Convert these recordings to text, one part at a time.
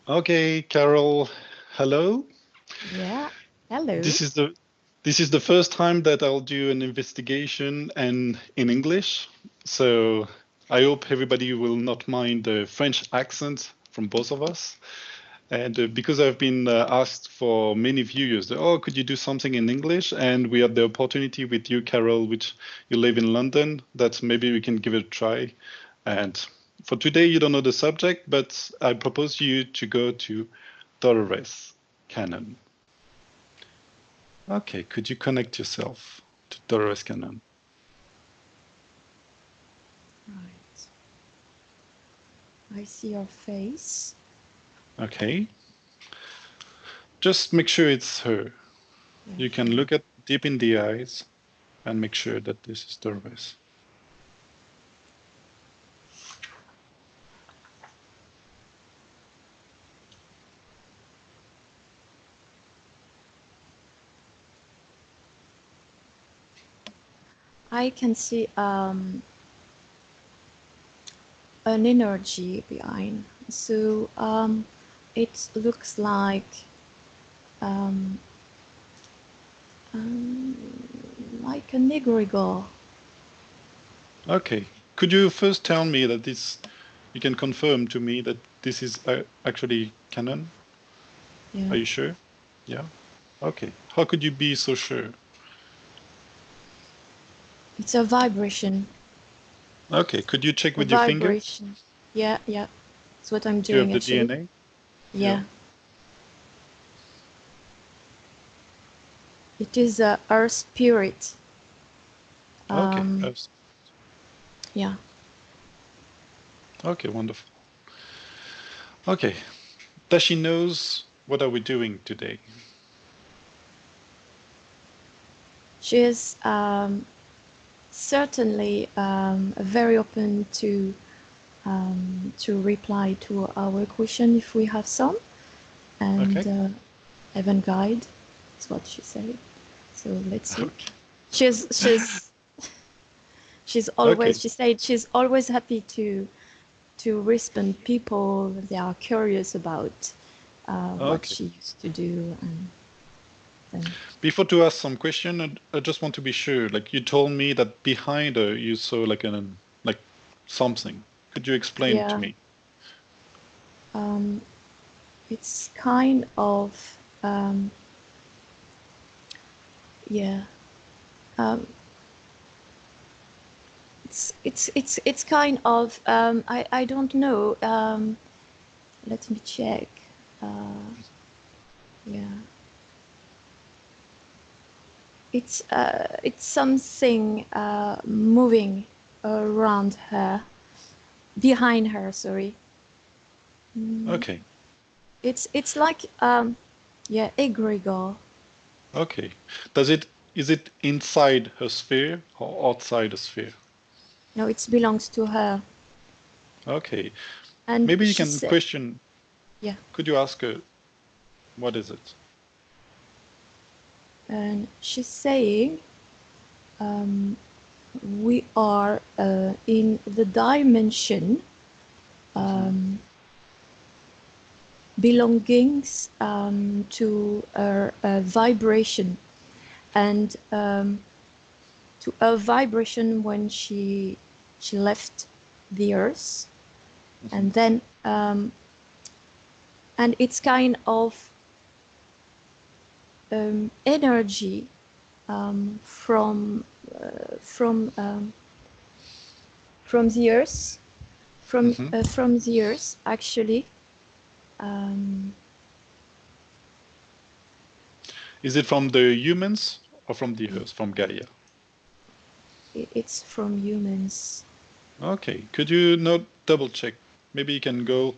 Okay, Carole, hello. Yeah, hello. This is the this is the first time that I'll do an investigation and in English. So I hope everybody will not mind the French accent from both of us. And because I've been asked for many viewers, oh, could you do something in English? And we had the opportunity with you, Carole, which you live in London, that maybe we can give it a try. And for today, you don't know the subject, but I propose you to go to Dolores Canon. Okay, could you connect yourself to Dolores Canon? Right. I see your face. Okay, just make sure it's her. Yeah, You can sure. look at deep in the eyes and make sure that this is Dolores. I can see an energy behind. So it looks um, um, like an egregore. Okay, could you first tell me that this, you can confirm to me that this is actually canon? Yeah. Are you sure? Yeah. Okay. How could you be so sure? It's a vibration. Okay. Could you check A with your fingers? vibration. Yeah, yeah. That's what I'm Do you have doing the actually. DNA? Yeah. Yeah. It is our spirit. Okay. Um, yeah. Okay. Wonderful. Okay. Does she knows what are we doing today? She is certainly very open to reply to our question if we have some, and Okay. even guide. That's what she said. So let's see. Okay. She's she's always Okay. she said she's always happy to respond people they are curious about what Okay. she used to do and then Before to ask some question, I just want to be sure. Like you told me that behind her you saw like an like something. Could you explain to yeah me? um, it's kind of yeah um, it's kind of I don't know let me check uh, yeah it's something moving around her behind her sorry mm, Okay. it's like yeah egregore. Okay. Does it is it inside her sphere or outside the sphere? No, it belongs to her Okay. and Maybe you she can said question. yeah Could you ask her what is it? and she's saying um, we are in the dimension Hmm. um, belongings to a vibration and to a vibration when she left the earth Hmm. and then and it's kind of energy from from um, from the earth Hmm. from the earth actually um, Is it from the humans or from the Earth, from Gaia? it's from humans. Okay. Could you not double check? Maybe you can go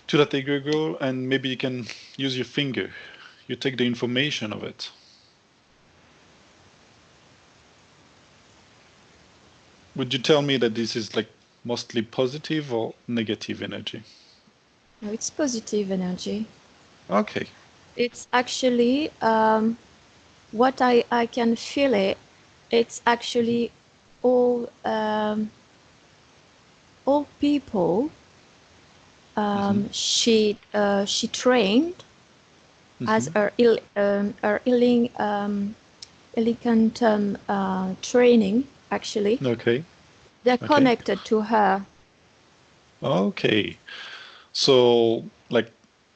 to that egregore and maybe you can use your finger. You take the information of it. Would you tell me that this is like mostly positive or negative energy? No, it's positive energy. Okay. It's actually what I can feel it. It's Mhm. actually all people She trained as her healing quantum training. Actually, Okay. they're Okay. connected to her. Okay. So like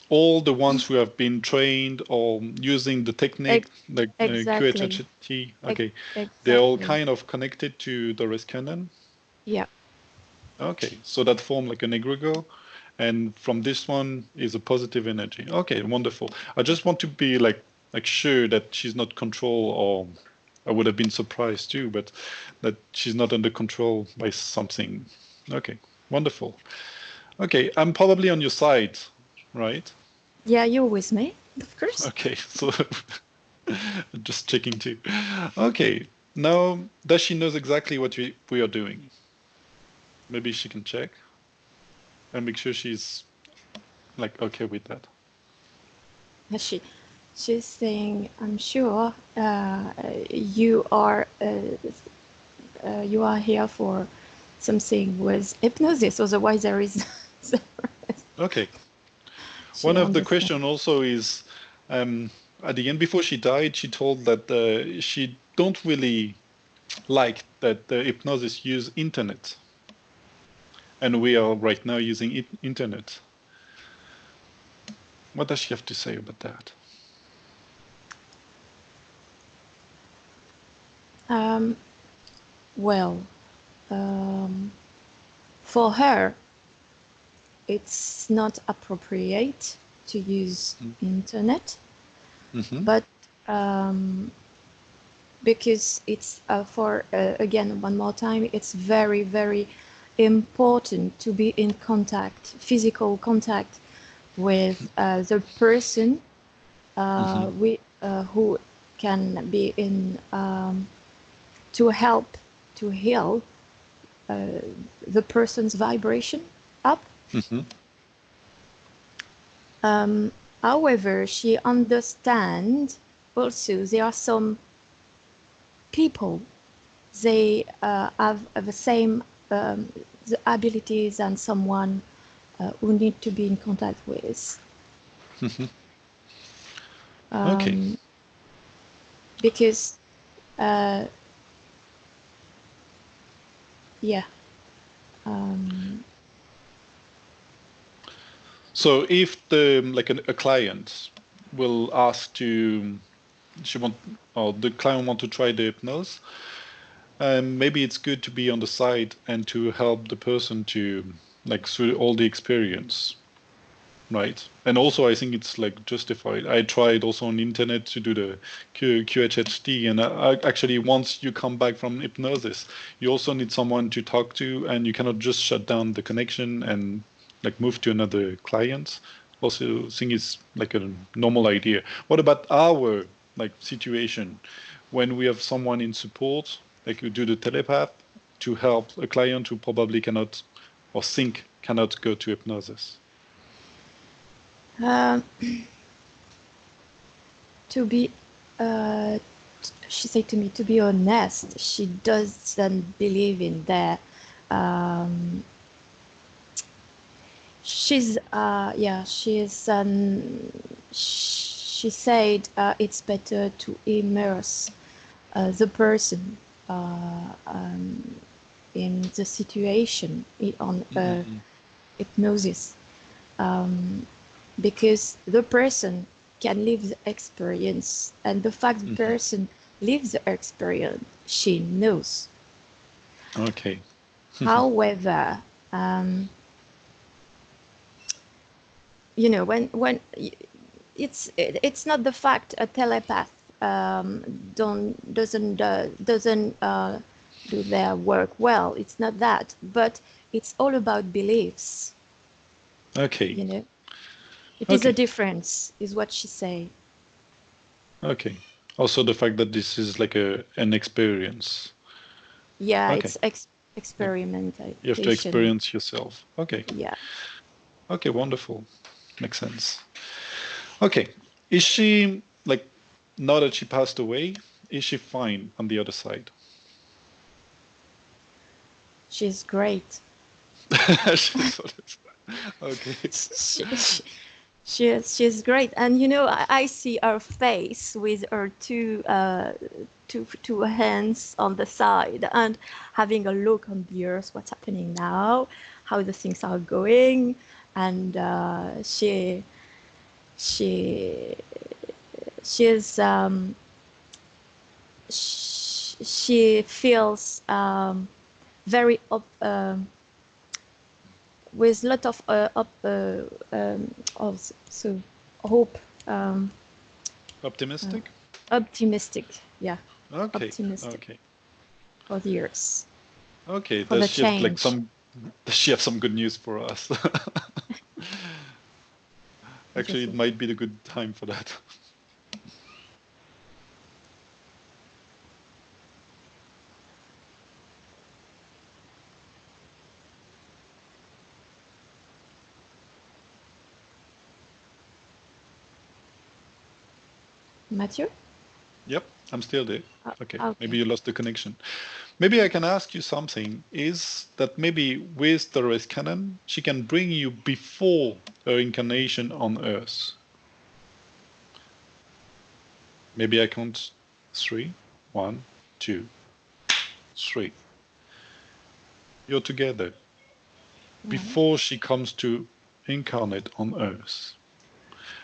all the ones who have been trained or using the technique like Exactly. QHHT, okay, Exactly. they're all kind of connected to DOLORES canon. Yeah. Okay, so that form like an egregore, and from this one is a positive energy. Okay, wonderful. I just want to be like sure that she's not control, or I would have been surprised too, but that she's not under control by something. Okay, wonderful. Okay, I'm probably on your side, right? Yeah, you're with me, of course. Okay, so just checking too. Okay, now does she knows exactly what we are doing? Maybe she can check and make sure she's like okay with that. She's saying, "I'm sure you are here for something with hypnosis. Otherwise, there is." Okay. She One of the understands. question also is, at the end, before she died, she told that she don't really like that the hypnosis use internet, and we are right now using internet. What does she have to say about that? Well, um, for her, it's not appropriate to use internet, Mm-hmm. but because it's for again one more time, it's very very important to be in contact, physical contact with the person who can be in to help to heal the person's vibration up. Mm-hmm. However, she understands also there are some people, they have the same the abilities and someone who need to be in contact with. Mm-hmm. Okay. Because yeah, So if the like a client will ask to she want or the client want to try the hypnosis, maybe it's good to be on the side and to help the person to like through all the experience, right? And also I think it's like justified. I tried also on the internet to do the QHHT, and actually once you come back from hypnosis, you also need someone to talk to, and you cannot just shut down the connection and like move to another client. Also think it's like a normal idea. What about our like situation when we have someone in support, like you do the telepath to help a client who probably cannot or think cannot go to hypnosis? to be she said to me, to be honest, she doesn't believe in that. um, she's yeah, she said it's better to immerse the person in the situation on Mm-mm. hypnosis, because the person can live the experience, and the fact the Mm-hmm. person lives the experience, she knows. Okay. However, when it's not the fact a telepath don't doesn't do their work well. It's not that, but it's all about beliefs. Okay. You know, it is a Okay. difference, is what she say. Okay. Also the fact that this is like an experience. Yeah, Okay. it's Like you have to experimentation. experience yourself. Okay. Yeah. Okay, wonderful. Makes sense. Okay. Is she like now that she passed away, is she fine on the other side? She's great. She's Okay. She's great, and I see her face with her two hands on the side and having a look on the earth, what's happening now, how the things are going, and she she's she feels very up with lot of so hope, Optimistic? optimistic, yeah, Okay. optimistic Okay. for the earth, Okay. for the change. Does she have some good news for us? Actually, it Interesting. might be the good time for that. Matthieu? Yep, I'm still there. Okay, maybe Okay. you lost the connection. Maybe I can ask you something, is that maybe with Dolores Cannon, she can bring you before her incarnation on Earth. Maybe I count 3, 1, 2, 3. You're together before she comes to incarnate on Earth.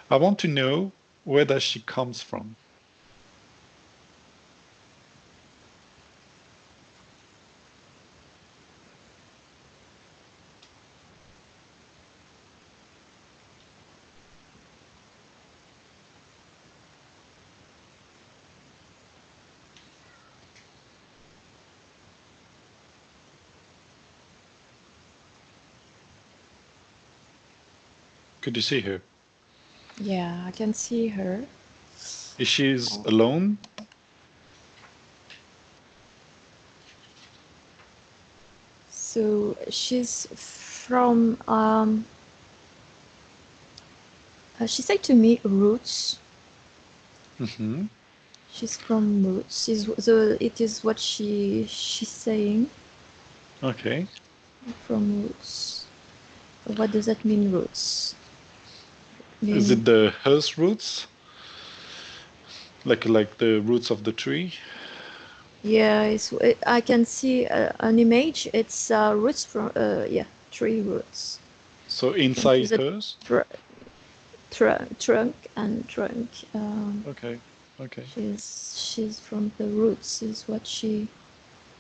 I want to know where does she comes from. Could you see her? Yeah, I can see her. Is she alone? So she's from she said to me roots. Mm-hmm. She's from roots. It is what she's saying, Okay. from roots. What does that mean, roots? Is Mean, it the Earth roots? Like the roots of the tree? yeah, I can see an image. It's roots from yeah, tree roots. So And inside she's a hers? trunk and trunk. Okay. Okay. She's from the roots. Is what she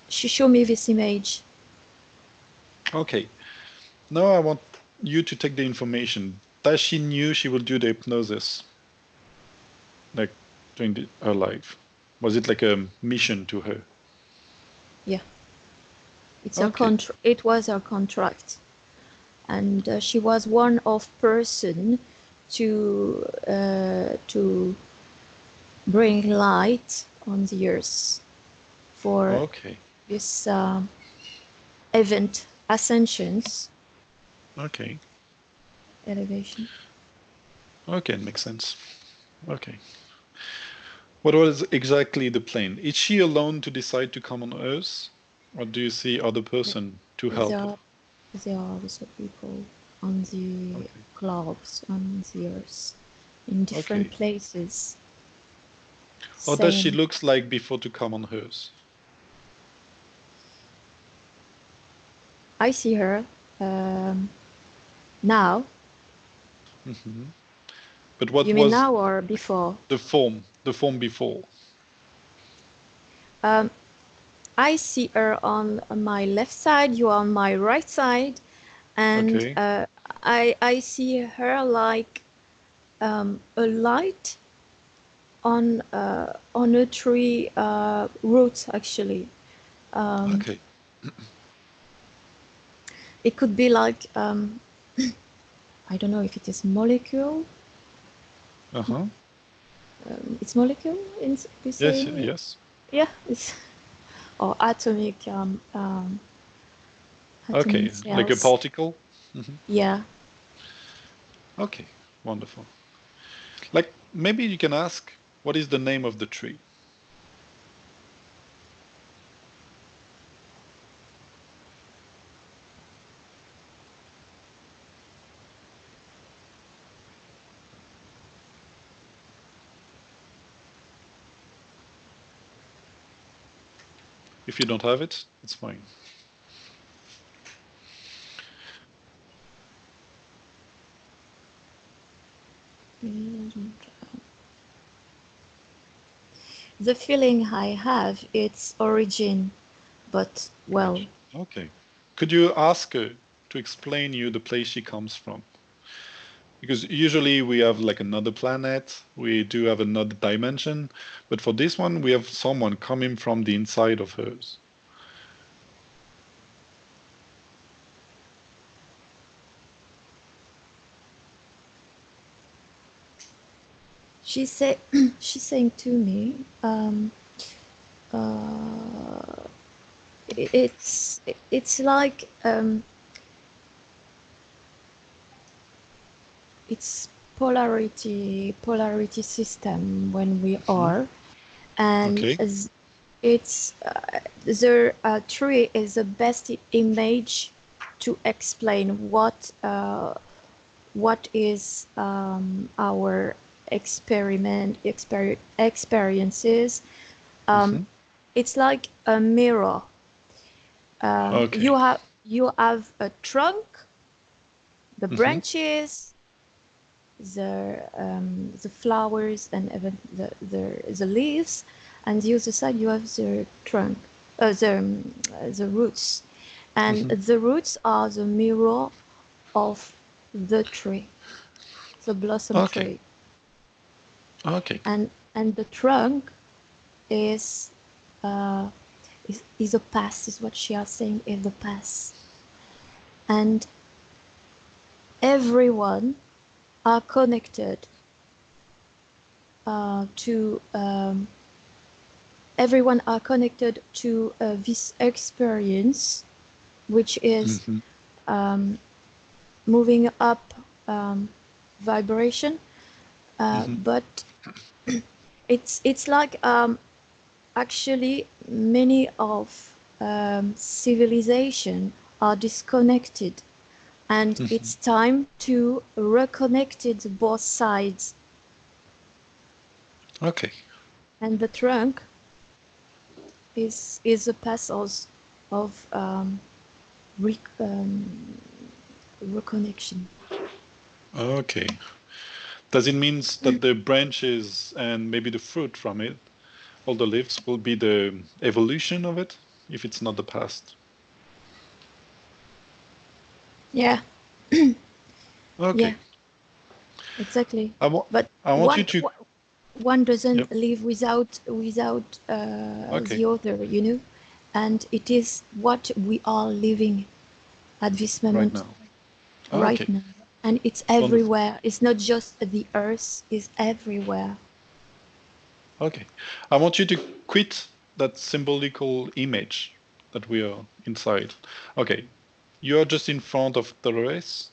showed me this image. Okay. Now I want you to take the information. Does she knew she will do the hypnosis, like during her life? Was it like a mission to her? Yeah, it's her Okay. contract. It was her contract, and she was one of person to bring light on the earth for Okay. this event, ascensions, Okay. elevation. Okay, it makes sense. Okay. What was exactly the plan? Is she alone to decide to come on Earth? Or do you see other person to There help her? are there are also people on the Okay. globes, on the earth, in different Okay. places. Or does she Same. looks like before to come on Earth? I see her um, now. Hmm. But what You mean was now or before? the form before? Um, I see her on my left side, you are on my right side, and Okay. I see her like a light on a tree root actually. Um, Okay. it could be like I don't know if it is molecule. Uh-huh. It's molecule in we Yes, say, yes. yeah, it's or atomic Okay, like a cells. particle. Hmm. Yeah. Okay, wonderful. Like maybe you can ask, what is the name of the tree? If you don't have it, it's fine. The feeling I have, its origin, but well. Okay. Could you ask her to explain you the place she comes from? Because usually we have like another planet, we do have another dimension, but for this one we have someone coming from the inside of hers. She's saying to me, it's like it's polarity system when we are, and Okay. it's the tree is the best image to explain what is our experiences. It's like a mirror. Okay. You have a trunk, the branches, the flowers, and even the leaves, and the other side you have the trunk, the roots, and the roots are the mirror of the tree, the blossom tree. Okay. And the trunk is a past, is what she is saying, is the past. And everyone are connected to everyone are connected to this experience, which is moving up vibration, but it's like actually many of civilization are disconnected, and it's time to reconnect it both sides. Okay. And the trunk is a passage of reconnection. Okay. Does it mean that the branches and maybe the fruit from it, all the leaves, will be the evolution of it, if it's not the past? Yeah. Okay. Yeah, exactly. But I want you to. One doesn't live without the other, you know, and it is what we are living at this moment, right now, and it's everywhere. Wonderful. It's not just the earth; it's everywhere. Okay, I want you to quit that symbolical image that we are inside. Okay, you are just in front of Dolores,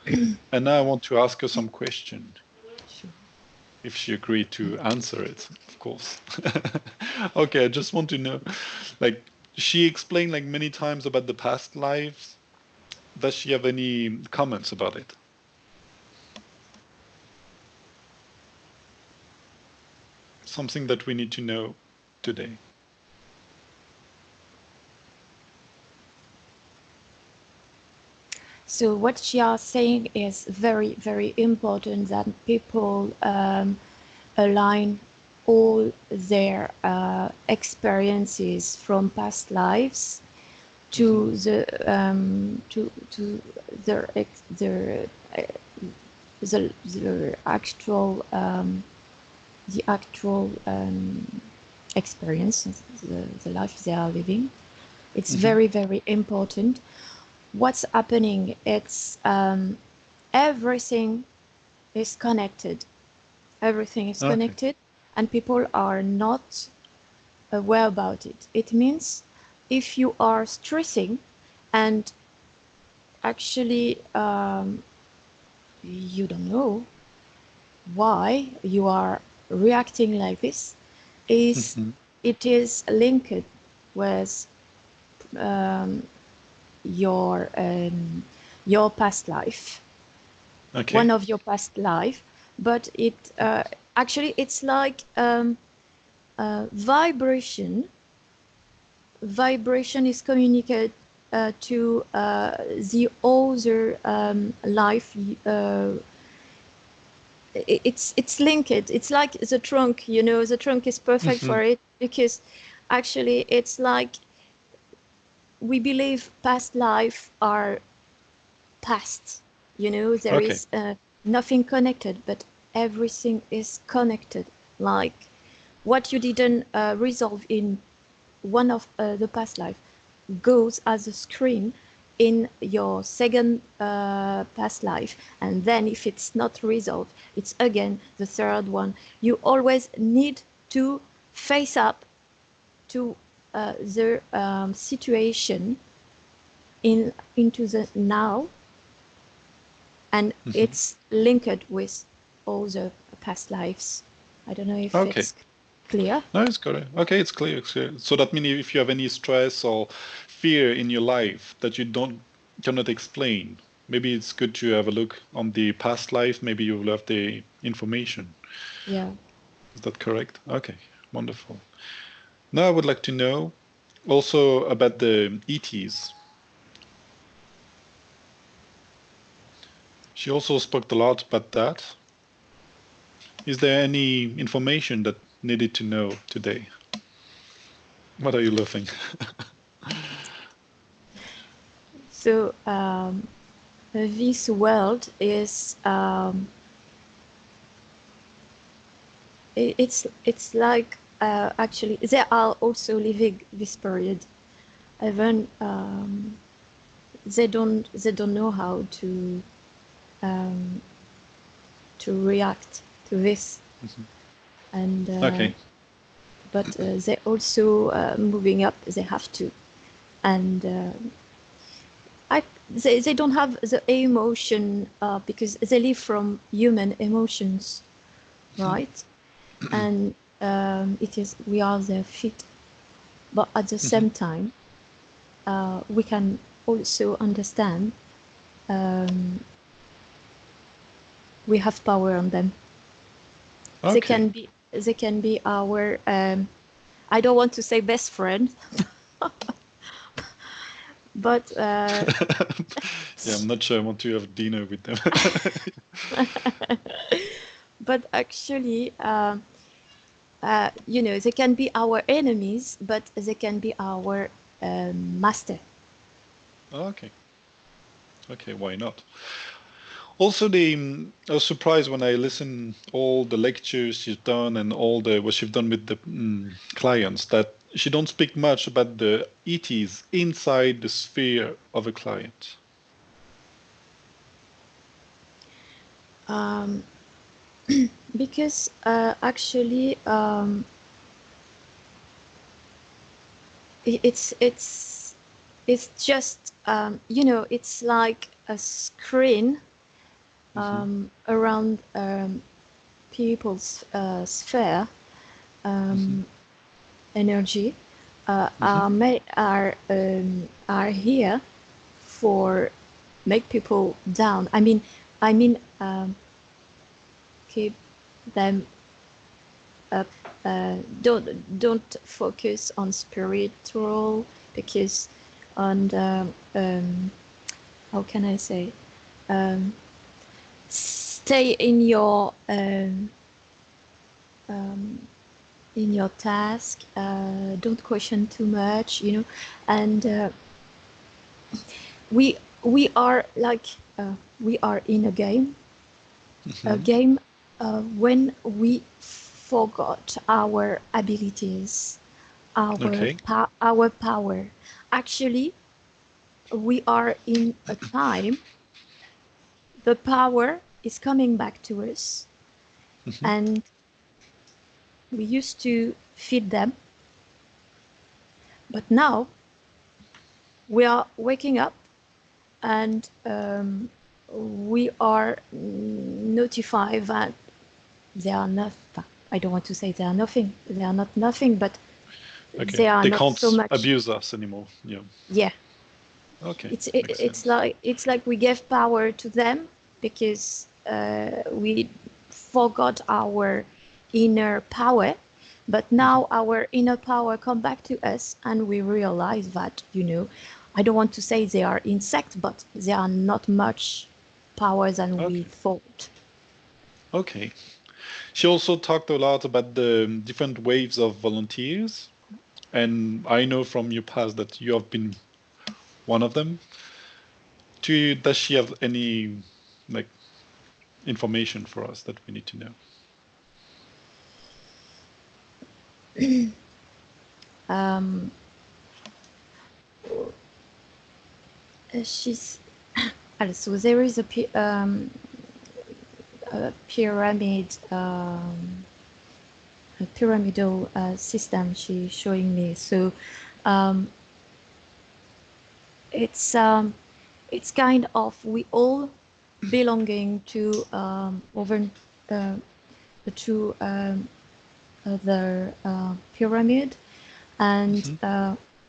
and now I want to ask her some question. Sure. If she agreed to answer it, of course. Okay, I just want to know, like, she explained like many times about the past lives. Does she have any comments about it? Something that we need to know today. So what she is saying is very, very important, that people align all their experiences from past lives to the their actual experience, the life they are living. It's very, very important. What's happening? It's everything is connected. Everything is connected, and people are not aware about it. It means if you are stressing and actually you don't know why you are reacting like this, is it is linked with your past life, one of your past life, but it actually it's like vibration vibration is communicated to the other life. It's linked. It's like the trunk. The trunk is perfect Mm-hmm. for it, because actually it's like we believe past life are past. There Okay. is nothing connected, but everything is connected. Like what you didn't resolve in one of the past life goes as a screen in your second past life, and then if it's not resolved, it's again the third one. You always need to face up to the situation into the now, and Mm-hmm. it's linked with all the past lives. I don't know if Okay. it's clear. No, it's correct. Okay, it's clear. It's clear. So that means if you have any stress or fear in your life that you cannot explain, maybe it's good to have a look on the past life. Maybe you will have the information. Yeah. Is that correct? Okay, wonderful. Now I would like to know also about the ETs. She also spoke a lot about that. Is there any information that needed to know today? What are you laughing? So this world is it's like actually they are also living this period. Even they don't know how um, to react to this, Mhm. and Okay. but they also moving up. They have to, and they don't have the emotion because they live from human emotions, right? And it is we are their feet, but at the Mhm. same time we can also understand um, we have power on them. They Okay. can be our I don't want to say best friend, but Yeah, I'm not sure I want to have dinner with them. but actually they can be our enemies, but they can be our master. Okay. Okay, why not? Also, I was surprised when I listen all the lectures she's done and all the what she's done with the clients that she don't speak much about the ETs inside the sphere of a client. um, because actually it's just it's like a screen Hmm. around people's sphere Hmm. energy Hmm. are here for make people down. I mean keep them up. Don't focus on spiritual, because on the how can I say, um, stay um, in your task. Don't question too much, and we are like we are in a Hmm. game when we forgot our abilities, Okay. our power. Actually, we are in a time the power is coming back to us, Hmm. and we used to feed them, but now we are waking up, and we are notified that they are not. I don't want to say they are nothing. They are not nothing, but Okay. they are They not can't so much. abuse us anymore. Yeah. Yeah, Okay. it's it, Makes it's sense. like we gave power to them because we forgot our inner power, But now our inner power come back to us, and we realize that, I don't want to say they are insects, but they are not much power than we Okay. thought. Okay. She also talked a lot about the different waves of volunteers, and I know from your past that you have been one of them. Does she have any like information for us that we need to know? Um, she's also there is a pyramid, a pyramidal system she's showing me. So um, it's kind of we all belonging to over uh, to the pyramid, and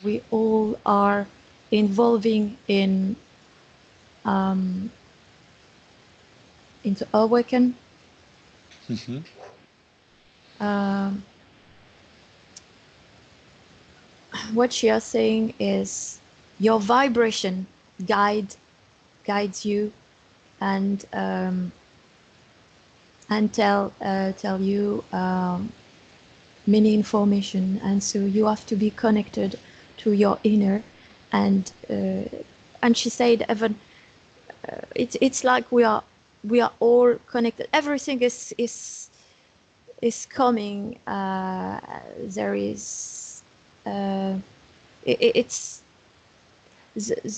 we all are involving into awaken. Um, what she is saying is your vibration guides you, and tell you many information, and so you have to be connected to your inner, and she said even it's like we are all connected. Everything is coming. There is it's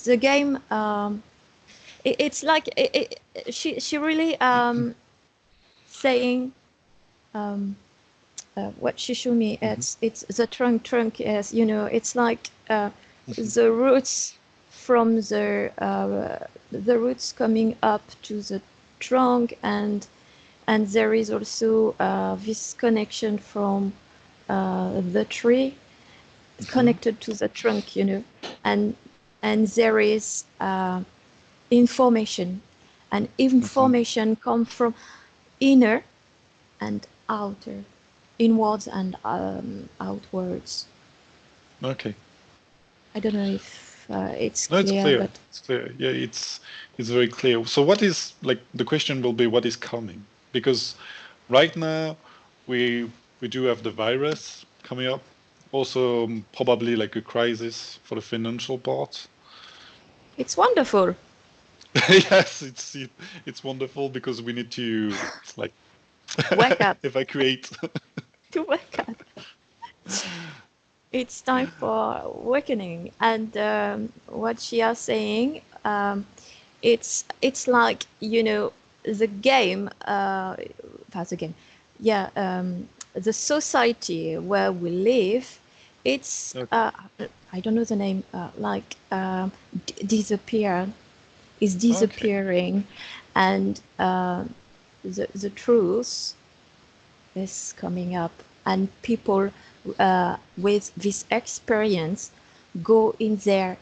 the game. It's like she really saying what she showed me. It's the trunk is, it's like the roots from the roots coming up to the trunk, and there is also this connection from the tree connected to the trunk, and there is information, and information come from inner and outer, inwards and outwards. Okay. I don't know if it's No, it's clear, clear. but It's clear. Yeah, it's very clear. So what is like the question will be what is coming? Because right now we do have the virus coming up. Also probably like a crisis for the financial part. it's wonderful. Yes, it's wonderful because we need to like Wake up. evacuate. To wake up. It's time for awakening. And what she is saying, it's like, the game, the game, yeah, the society where we live, it's I don't know the name, like disappear, is disappearing, and the truth is coming up, and people with this experience go in their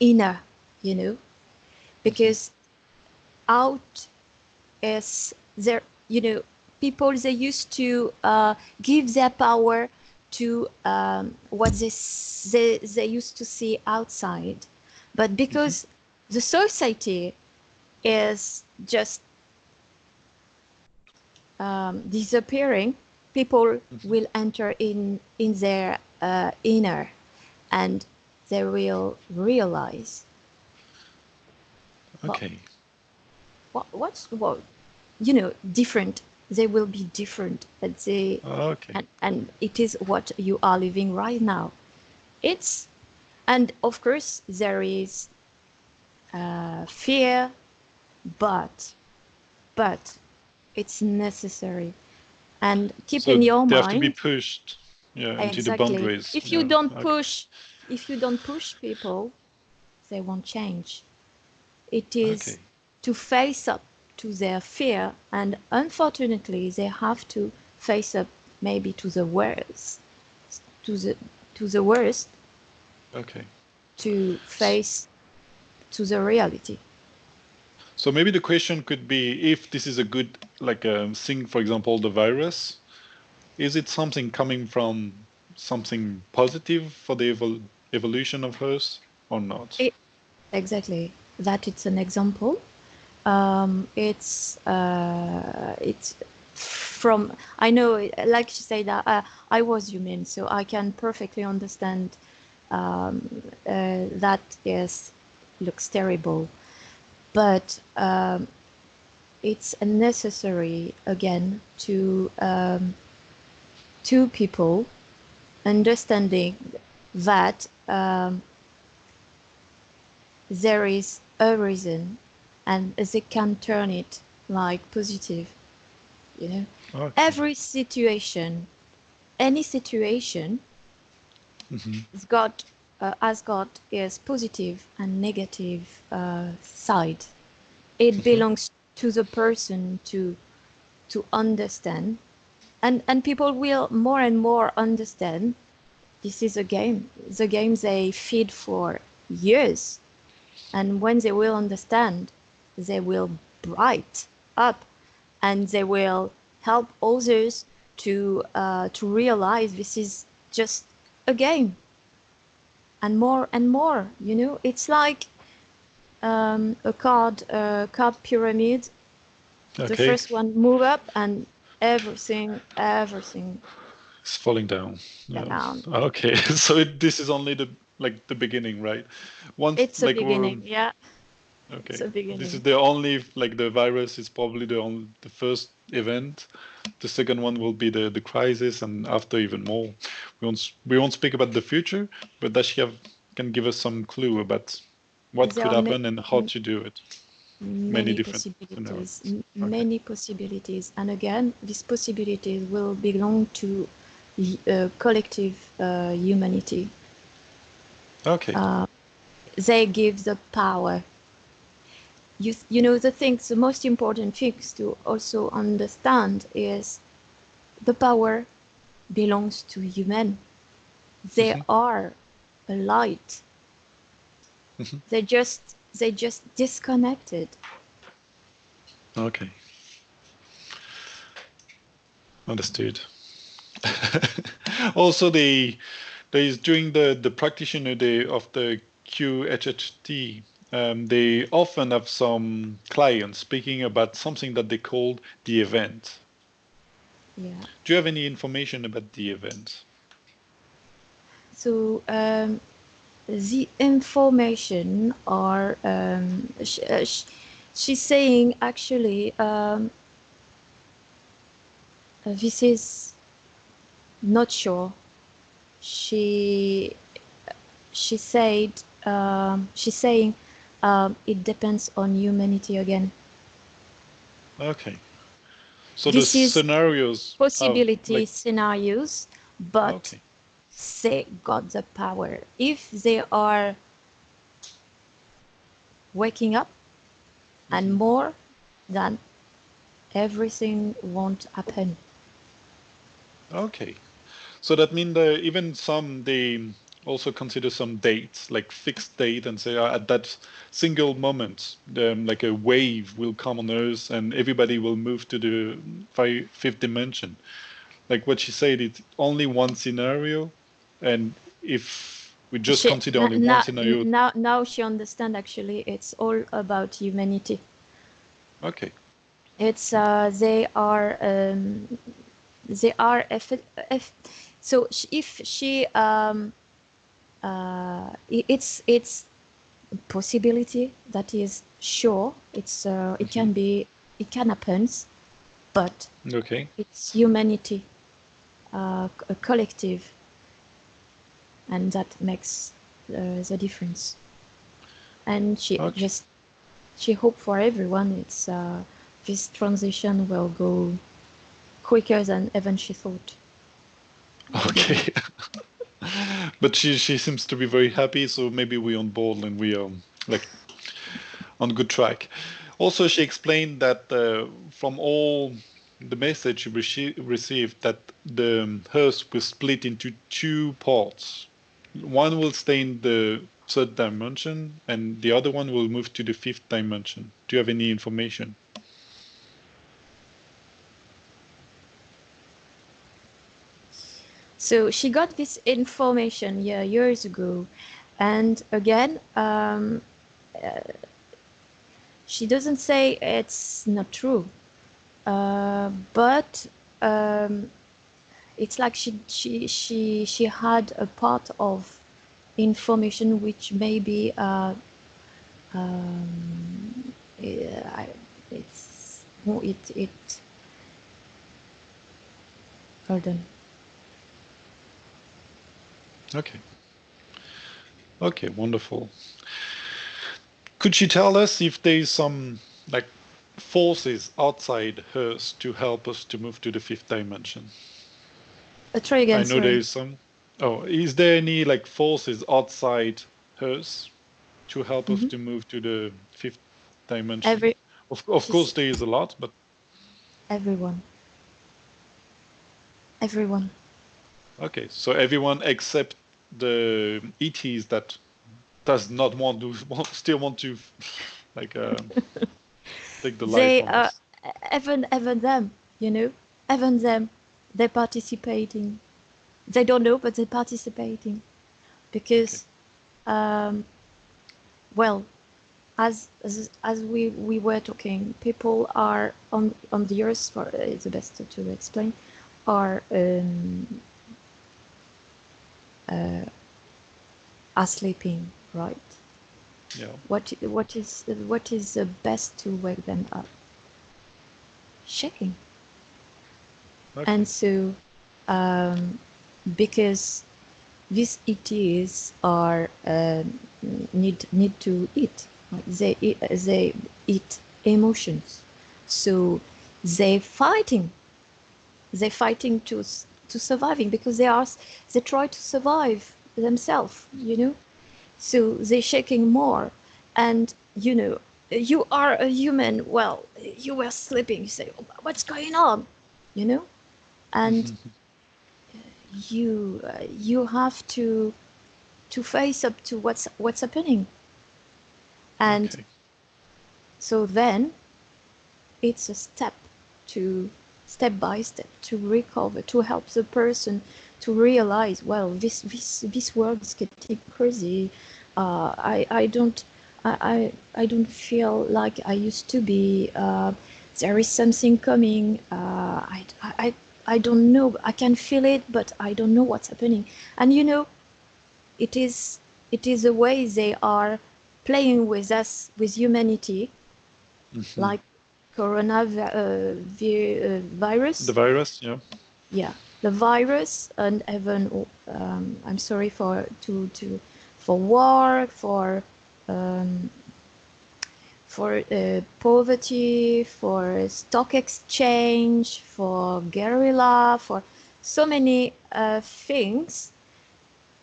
inner, because out is there, people, they used to give their power to what they used to see outside, but because the society is just disappearing, people will enter in their inner, and they will realize Okay. what's different. They will be different, but Okay. and it is what you are living right now. It's, and of course there is fear, but it's necessary. And keep So in your they have to be mind, pushed, yeah, into the exactly, boundaries. if you Yeah. don't Okay. push, people, they won't change. It is Okay. to face up to their fear, and unfortunately they have to face up maybe to the worst, to the worst, Okay. to face to the reality. So maybe the question could be if this is a good like thing, for example, the virus. Is it something coming from something positive for the evolution of hers or not? Exactly. That it's an example. It's from, I know, like she said, I was human, so I can perfectly understand that is looks terrible, but it's necessary again to two people understanding that there is a reason and they can turn it like positive, you know. Okay. Every situation, any situation has got its positive and negative side. It belongs to the person to understand, and people will more and more understand this is a game. The game they feed for years, and when they will understand, they will bright up, and they will help others to realize this is just a game, and more. You know, it's like a card pyramid. The Okay. first one move up, and everything It's falling down. Yeah. down. Okay. So this is only the beginning, right? Once It's a beginning, yeah. okay. It's a This is beginning. the only the virus is probably the first event. The second one will be the crisis, and after even more. We won't speak about the future, but does she can give us some clue about what There could are happen and how to do it? Many many different scenarios. possibilities, Okay. many possibilities, and again, these possibilities will belong to collective humanity. Okay. They give the power. You know, the most important things to also understand is the power belongs to human. They are a light. They just disconnected. Okay. Understood. Also, there is during the practitioner day of the QHHT, they often have some clients speaking about something that they call the event. Yeah. Do you have any information about the event? So the information are she's saying actually this is not sure. She she said she's saying it depends on humanity again. Okay. So the This is scenarios have possibility scenarios, but okay. they got the power. If they are waking up and more, then everything won't happen. Okay. So that means that even some they also consider some dates, like fixed date, and say at that single moment, like a wave will come on Earth and everybody will move to the fifth dimension. Like what she said, it's only one scenario, and if we just She consider only one scenario, now she understand actually it's all about humanity. okay. It's they are so if she it's possibility that is sure. It's it can be, it can happen, but Okay. it's humanity, a collective, and that makes the difference. And Okay. she hope for everyone it's this transition will go quicker than even she thought at the beginning. Okay. But she seems to be very happy, so maybe we're on board and we are like on good track. Also, she explained that from all the message she received, that the Earth will split into two parts. One will stay in the third dimension, and the other one will move to the fifth dimension. Do you have any information? So she got this information, yeah, years ago, and again, she doesn't say it's not true, but it's like she had a part of information which maybe yeah, it's it hold on. Okay. Okay, wonderful. Could you tell us if there's some like forces outside hers to help us to move to the fifth dimension? Try again, I know sorry. there's some. Oh, is there any like forces outside hers to help us to move to the fifth dimension? Every Of she's course, there is a lot, but everyone, everyone. okay. So everyone except the ETs that does not want to still want to like take the life They from us. even them, you know, even them, they're participating. They don't know, but they're participating Okay. because, um, well, as we were talking, people are on the earth for it's the best to explain, are are sleeping, right? Yeah. What is the best to wake them up? Shaking. Okay. And so, because these ETs are need to eat. Right? They eat emotions, so they fighting. They're fighting to surviving because they try to survive themselves. You know, so they're shaking more, and you know. You are a human. Well, you were sleeping. You say, "Oh, what's going on?" You know, and you have to face up to what's happening, and Okay. so then it's a step by step to recover, to help the person to realize, well, this world is getting crazy. I don't I don't feel like I used to be. There is something coming. I don't know. I can feel it, but I don't know what's happening. And you know, it is the way they are playing with us, with humanity, like The virus. virus, yeah. Yeah, the virus, and even I'm sorry for war, for poverty, for stock exchange, for guerrilla, for so many things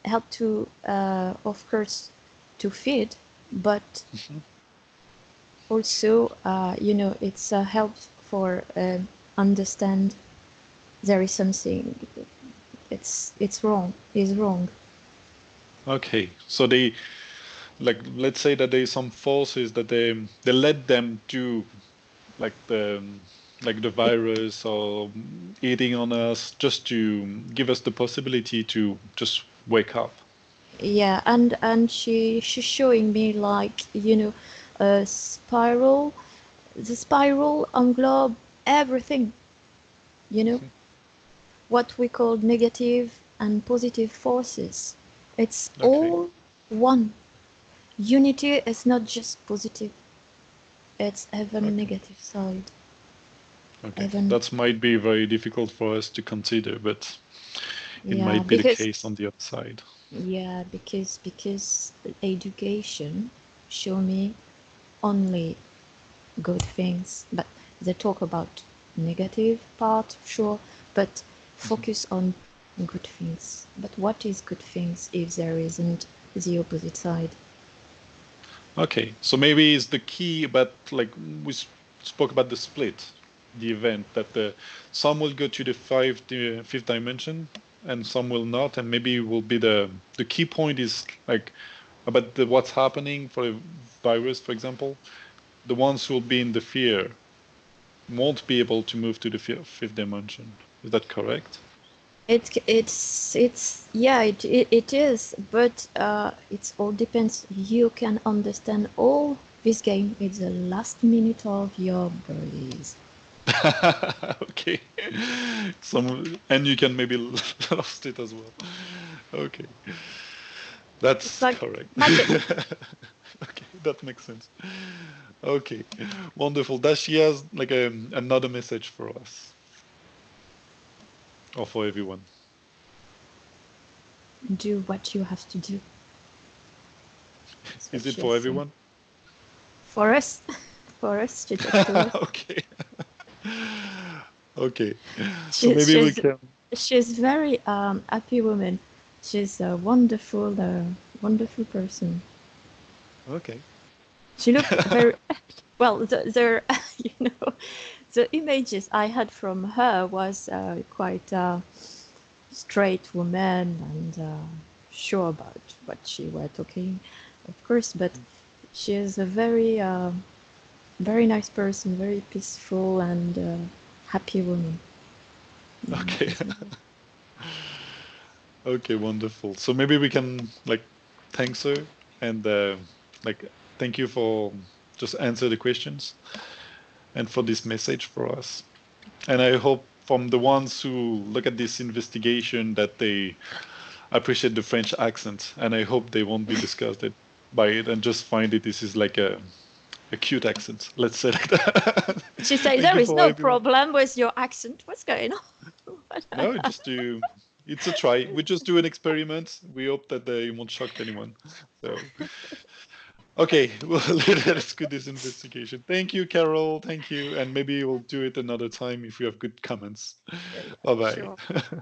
help to, of course, to feed, but also, you know, it's a help for understand there is something it's wrong, is wrong. Okay. So they like let's say that there's some forces that they let them do like the It, virus or eating on us just to give us the possibility to just wake up. yeah, and she's showing me, like, you know, a spiral. The spiral englobe everything, you know, what we call negative and positive forces. It's Okay. all one. Unity is not just positive, it's even Okay. negative side. Okay. Even, That might be very difficult for us to consider, but it yeah, might be the because, case on the other side. yeah, because education show me only good things, but they talk about negative part, sure, but Mhm. focus on good things. But what is good things if there isn't the opposite side? Okay, so maybe it's the key, but like spoke about the split, the event that the some will go to the fifth dimension and some will not, and maybe will be the key point is like about what's happening for a virus, for example. The ones who will be in the fear won't be able to move to the fifth dimension. Is that correct? It's yeah, it is, but it all depends. You can understand all this game. It's the last minute of your breeze. Okay. And you can maybe lost it as well. Okay. It's That's like correct. magic. Okay, that makes sense. Okay, wonderful. Does she has like another message for us or for everyone? Do what you have to do. That's what Is it she for has said. everyone? For us, for us, she talks to us. Okay. Okay. So She, maybe we she's can. she's very happy woman. She's a wonderful, wonderful person. Okay. She looked very well. The you know the images I had from her was quite straight woman and sure about what she were talking, of course. But she is a very very nice person, very peaceful and happy woman. Okay. Okay, wonderful. So maybe we can like thanks her and like thank you for just answer the questions and for this message for us. And I hope from the ones who look at this investigation that they appreciate the French accent, and I hope they won't be disgusted by it and just find it this is like a cute accent. Let's say like that. She said, Thank "There you is for no everyone. problem with your accent. What's going on?" No, just do. It's a try. We just do an experiment. We hope that they won't shock anyone. So, okay, well, let's do this investigation. Thank you, Carole. Thank you. And maybe we'll do it another time if you have good comments. Yeah, yeah, Bye sure. bye.